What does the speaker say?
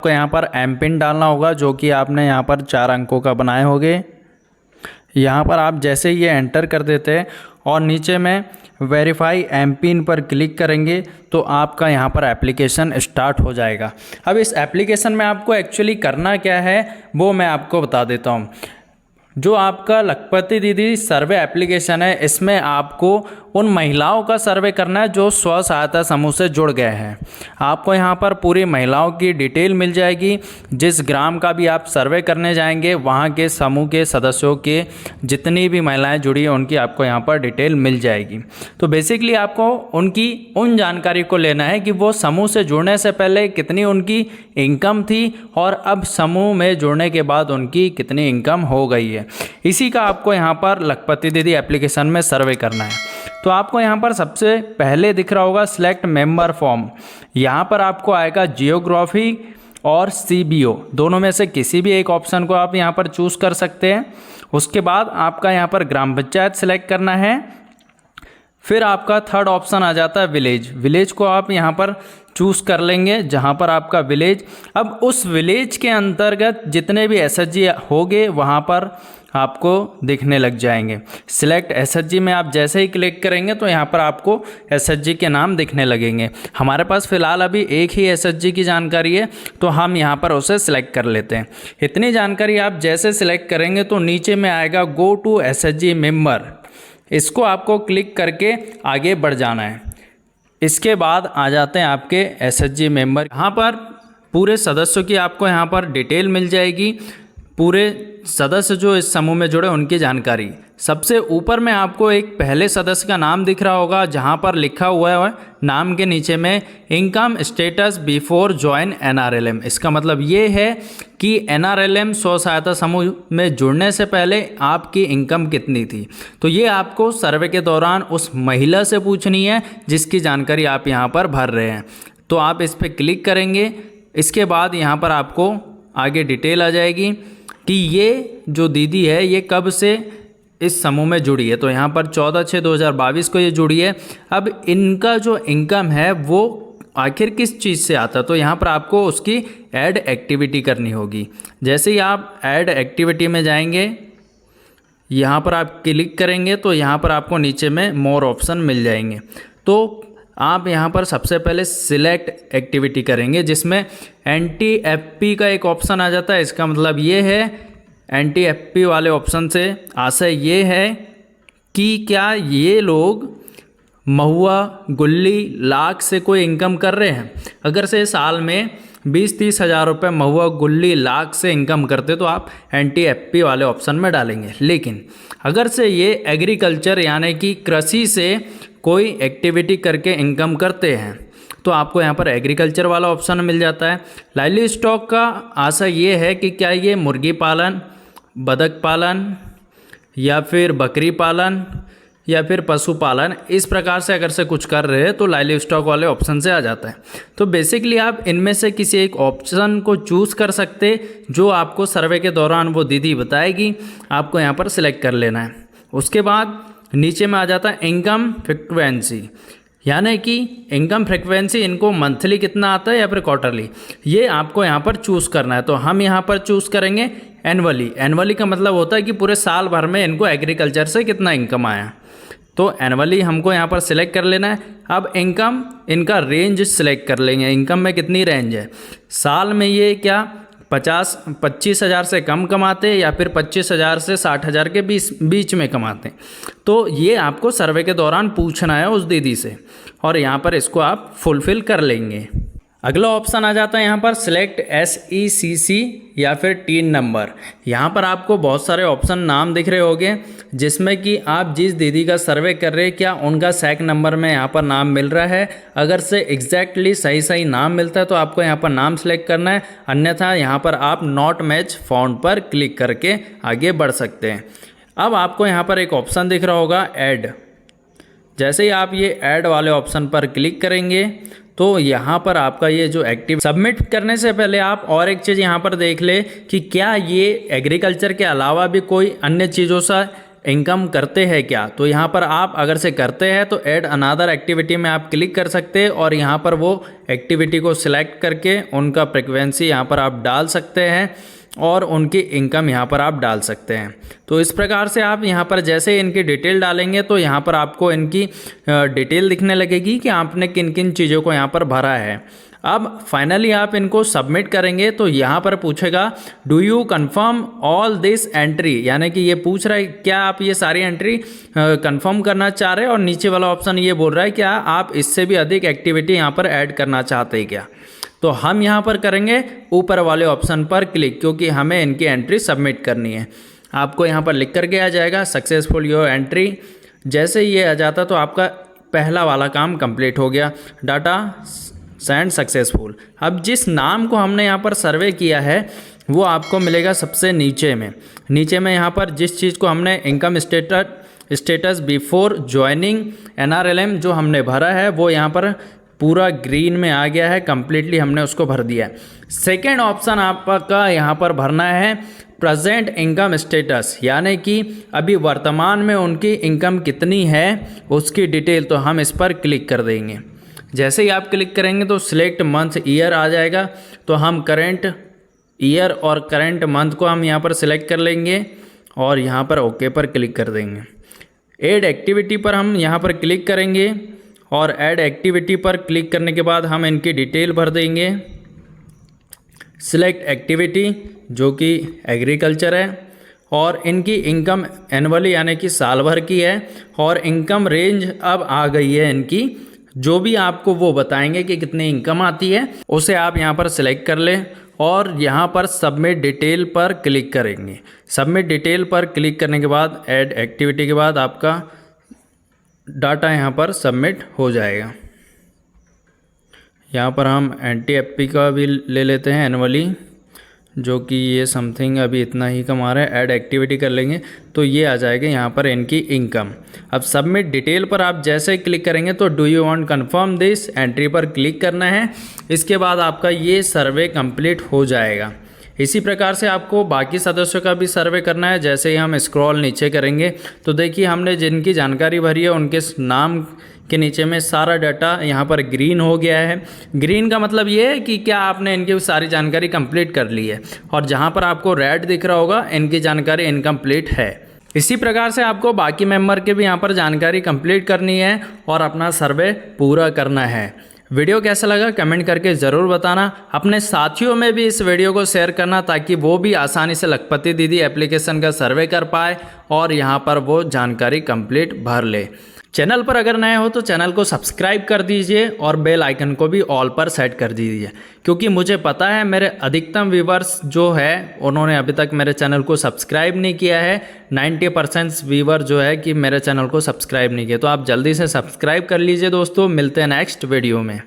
आपको यहाँ पर एम पिन डालना होगा जो कि आपने यहाँ पर 4 अंकों का बनाए होंगे। यहाँ पर आप जैसे ये एंटर कर देते हैं और नीचे में वेरीफाई एम पिन पर क्लिक करेंगे तो आपका यहाँ पर एप्लीकेशन स्टार्ट हो जाएगा। अब इस एप्लीकेशन में आपको एक्चुअली करना क्या है वो मैं आपको बता देता हूँ। जो आपका लखपति दीदी सर्वे एप्लीकेशन है, इसमें आपको उन महिलाओं का सर्वे करना है जो स्व सहायता समूह से जुड़ गए हैं। आपको यहाँ पर पूरी महिलाओं की डिटेल मिल जाएगी। जिस ग्राम का भी आप सर्वे करने जाएंगे वहाँ के समूह के सदस्यों के जितनी भी महिलाएं जुड़ी हैं उनकी आपको यहाँ पर डिटेल मिल जाएगी। तो बेसिकली आपको उनकी उन जानकारी को लेना है कि वो समूह से जुड़ने से पहले कितनी उनकी इनकम थी और अब समूह में जुड़ने के बाद उनकी कितनी इनकम हो गई है। इसी का आपको यहाँ पर लखपति दीदी एप्लीकेशन में सर्वे करना है। तो आपको यहाँ पर सबसे पहले दिख रहा होगा सिलेक्ट मेंबर फॉर्म। यहाँ पर आपको आएगा जियोग्राफी और सीबीओ, दोनों में से किसी भी एक ऑप्शन को आप यहाँ पर चूज़ कर सकते हैं। उसके बाद आपका यहाँ पर ग्राम पंचायत सिलेक्ट करना है। फिर आपका थर्ड ऑप्शन आ जाता है विलेज। विलेज को आप यहाँ पर चूज़ कर लेंगे जहाँ पर आपका विलेज, अब उस विलेज के अंतर्गत जितने भी एसएचजी होंगे वहाँ पर आपको दिखने लग जाएंगे। सिलेक्ट एसएचजी में आप जैसे ही क्लिक करेंगे तो यहाँ पर आपको एसएचजी के नाम दिखने लगेंगे। हमारे पास फ़िलहाल अभी एक ही एसएचजी की जानकारी है तो हम यहाँ पर उसे सिलेक्ट कर लेते हैं। इतनी जानकारी आप जैसे सिलेक्ट करेंगे तो नीचे में आएगा गो टू एसएचजी मेंबर, इसको आपको क्लिक करके आगे बढ़ जाना है। इसके बाद आ जाते हैं आपके एसएचजी मेंबर। यहाँ पर पूरे सदस्यों की आपको यहाँ पर डिटेल मिल जाएगी, पूरे सदस्य जो इस समूह में जुड़े उनकी जानकारी। सबसे ऊपर में आपको एक पहले सदस्य का नाम दिख रहा होगा जहाँ पर लिखा हुआ है नाम के नीचे में income status before join NRLM. इसका मतलब ये है कि एनआरएलएम स्व सहायता समूह में जुड़ने से पहले आपकी इनकम कितनी थी। तो ये आपको सर्वे के दौरान उस महिला से पूछनी है जिसकी जानकारी आप यहाँ पर भर रहे हैं। तो आप इस पर क्लिक करेंगे। इसके बाद यहाँ पर आपको आगे डिटेल आ जाएगी कि ये जो दीदी है ये कब से इस समूह में जुड़ी है। तो यहाँ पर 14/6/2022 को ये जुड़ी है। अब इनका जो इनकम है वो आखिर किस चीज़ से आता है, तो यहाँ पर आपको उसकी ऐड एक्टिविटी करनी होगी। जैसे ही आप ऐड एक्टिविटी में जाएंगे, यहाँ पर आप क्लिक करेंगे तो यहाँ पर आपको नीचे में मोर ऑप्शन मिल जाएंगे। तो आप यहाँ पर सबसे पहले सिलेक्ट एक्टिविटी करेंगे जिसमें NTFP का एक ऑप्शन आ जाता है। इसका मतलब ये है NTFP वाले ऑप्शन से आशय ये है कि क्या ये लोग महुआ गुल्ली लाख से कोई इनकम कर रहे हैं। अगर से साल में 20-30 हज़ार रुपये महुआ गुल्ली लाख से इनकम करते तो आप NTFP वाले ऑप्शन में डालेंगे। लेकिन अगर से ये एग्रीकल्चर यानी कि कृषि से कोई एक्टिविटी करके इनकम करते हैं तो आपको यहाँ पर एग्रीकल्चर वाला ऑप्शन मिल जाता है। लाइवली स्टॉक का आशय ये है कि क्या ये मुर्गी पालन, बतख पालन या फिर बकरी पालन या फिर पशुपालन, इस प्रकार से अगर से कुछ कर रहे हैं तो लाइवली स्टॉक वाले ऑप्शन से आ जाता है। तो बेसिकली आप इनमें से किसी एक ऑप्शन को चूज़ कर सकते जो आपको सर्वे के दौरान वो दीदी बताएगी, आपको यहाँ पर सिलेक्ट कर लेना है। उसके बाद नीचे में आ जाता है इनकम फ्रिक्वेंसी, यानी कि इनकम फ्रिक्वेंसी इनको मंथली कितना आता है या फिर क्वार्टरली, ये आपको यहाँ पर चूज़ करना है। तो हम यहाँ पर चूज़ करेंगे एनुअली। एनुअली का मतलब होता है कि पूरे साल भर में इनको एग्रीकल्चर से कितना इनकम आया। तो एनुअली हमको यहाँ पर सिलेक्ट कर लेना है। अब इनकम इनका रेंज सिलेक्ट कर लेंगे, इनकम में कितनी रेंज है। साल में ये क्या 25 हज़ार से कम कमाते हैं या फिर 25 हज़ार से 60 हज़ार के बीच में कमाते हैं। तो ये आपको सर्वे के दौरान पूछना है उस दीदी से और यहाँ पर इसको आप फुलफ़िल कर लेंगे। अगला ऑप्शन आ जाता है यहाँ पर सिलेक्ट SECC या फिर टीन नंबर। यहाँ पर आपको बहुत सारे ऑप्शन नाम दिख रहे होंगे जिसमें कि आप जिस दीदी का सर्वे कर रहे हैं क्या उनका सैक नंबर में यहाँ पर नाम मिल रहा है। अगर से एग्जैक्टली सही नाम मिलता है तो आपको यहाँ पर नाम सेलेक्ट करना है, अन्यथा यहाँ पर आप नॉट मैच फाउंड पर क्लिक करके आगे बढ़ सकते हैं। अब आपको यहाँ पर एक ऑप्शन दिख रहा होगा ऐड। जैसे ही आप ये ऐड वाले ऑप्शन पर क्लिक करेंगे तो यहाँ पर आपका ये जो एक्टिव सबमिट करने से पहले आप और एक चीज़ यहाँ पर देख ले कि क्या ये एग्रीकल्चर के अलावा भी कोई अन्य चीज़ों से इनकम करते हैं क्या, तो यहाँ पर आप अगर से करते हैं तो ऐड अनदर एक्टिविटी में आप क्लिक कर सकते हैं और यहाँ पर वो एक्टिविटी को सिलेक्ट करके उनका फ्रिक्वेंसी यहाँ पर आप डाल सकते हैं और उनकी इनकम यहाँ पर आप डाल सकते हैं। तो इस प्रकार से आप यहाँ पर जैसे इनकी डिटेल डालेंगे तो यहाँ पर आपको इनकी डिटेल दिखने लगेगी कि आपने किन किन चीज़ों को यहाँ पर भरा है। अब फाइनली आप इनको सबमिट करेंगे तो यहाँ पर पूछेगा do you confirm all this entry, यानी कि ये पूछ रहा है क्या आप ये सारी एंट्री कंफर्म करना चाह रहे हैं, और नीचे वाला ऑप्शन ये बोल रहा है क्या आप इससे भी अधिक एक्टिविटी यहाँ पर ऐड करना चाहते हैं क्या। तो हम यहाँ पर करेंगे ऊपर वाले ऑप्शन पर क्लिक, क्योंकि हमें इनकी एंट्री सबमिट करनी है। आपको यहाँ पर लिख करके आ जाएगा सक्सेसफुल योर एंट्री। जैसे ये आ जाता तो आपका पहला वाला काम कंप्लीट हो गया, डाटा सेंड सक्सेसफुल। अब जिस नाम को हमने यहाँ पर सर्वे किया है वो आपको मिलेगा सबसे नीचे में। यहाँ पर जिस चीज़ को हमने income status before joining NRLM जो हमने भरा है वो यहाँ पर पूरा ग्रीन में आ गया है, कंप्लीटली हमने उसको भर दिया है। सेकेंड ऑप्शन आपका यहाँ पर भरना है प्रेजेंट इनकम स्टेटस, यानी कि अभी वर्तमान में उनकी इनकम कितनी है उसकी डिटेल। तो हम इस पर क्लिक कर देंगे। जैसे ही आप क्लिक करेंगे तो सिलेक्ट मंथ ईयर आ जाएगा, तो हम करेंट ईयर और करेंट मंथ को हम यहाँ पर सिलेक्ट कर लेंगे और यहाँ पर ओके पर क्लिक कर देंगे। ऐड एक्टिविटी पर हम यहाँ पर क्लिक करेंगे और ऐड एक्टिविटी पर क्लिक करने के बाद हम इनकी डिटेल भर देंगे। सिलेक्ट एक्टिविटी जो कि एग्रीकल्चर है और इनकी इनकम एनुअली यानी कि साल भर की है, और इनकम रेंज अब आ गई है इनकी, जो भी आपको वो बताएंगे कि कितनी इनकम आती है उसे आप यहाँ पर सिलेक्ट कर लें और यहाँ पर सबमिट डिटेल पर क्लिक करेंगे। सबमिट डिटेल पर क्लिक करने के बाद ऐड एक्टिविटी के बाद आपका डाटा यहाँ पर सबमिट हो जाएगा। यहाँ पर हम NTFP का भी ले लेते हैं एनुअली, जो कि ये समथिंग अभी इतना ही कमा रहा है। ऐड एक्टिविटी कर लेंगे तो ये आ जाएगा यहाँ पर इनकी इनकम। अब सबमिट डिटेल पर आप जैसे क्लिक करेंगे तो do you want confirm this entry पर क्लिक करना है। इसके बाद आपका ये सर्वे कंप्लीट हो जाएगा। इसी प्रकार से आपको बाकी सदस्यों का भी सर्वे करना है। जैसे ही हम स्क्रॉल नीचे करेंगे तो देखिए हमने जिनकी जानकारी भरी है उनके नाम के नीचे में सारा डाटा यहाँ पर ग्रीन हो गया है। ग्रीन का मतलब ये है कि क्या आपने इनकी सारी जानकारी कंप्लीट कर ली है, और जहाँ पर आपको रेड दिख रहा होगा इनकी जानकारी इनकम्प्लीट है। इसी प्रकार से आपको बाकी मेंबर के भी यहाँ पर जानकारी कंप्लीट करनी है और अपना सर्वे पूरा करना है। वीडियो कैसा लगा कमेंट करके ज़रूर बताना। अपने साथियों में भी इस वीडियो को शेयर करना ताकि वो भी आसानी से लखपति दीदी एप्लीकेशन का सर्वे कर पाए और यहाँ पर वो जानकारी कंप्लीट भर ले। चैनल पर अगर नए हो तो चैनल को सब्सक्राइब कर दीजिए और बेल आइकन को भी ऑल पर सेट कर दीजिए, क्योंकि मुझे पता है मेरे अधिकतम व्यूवर्स जो है उन्होंने अभी तक मेरे चैनल को सब्सक्राइब नहीं किया है। 90% व्यूवर जो है कि मेरे चैनल को सब्सक्राइब नहीं किया, तो आप जल्दी से सब्सक्राइब कर लीजिए दोस्तों। मिलते हैं नेक्स्ट वीडियो में।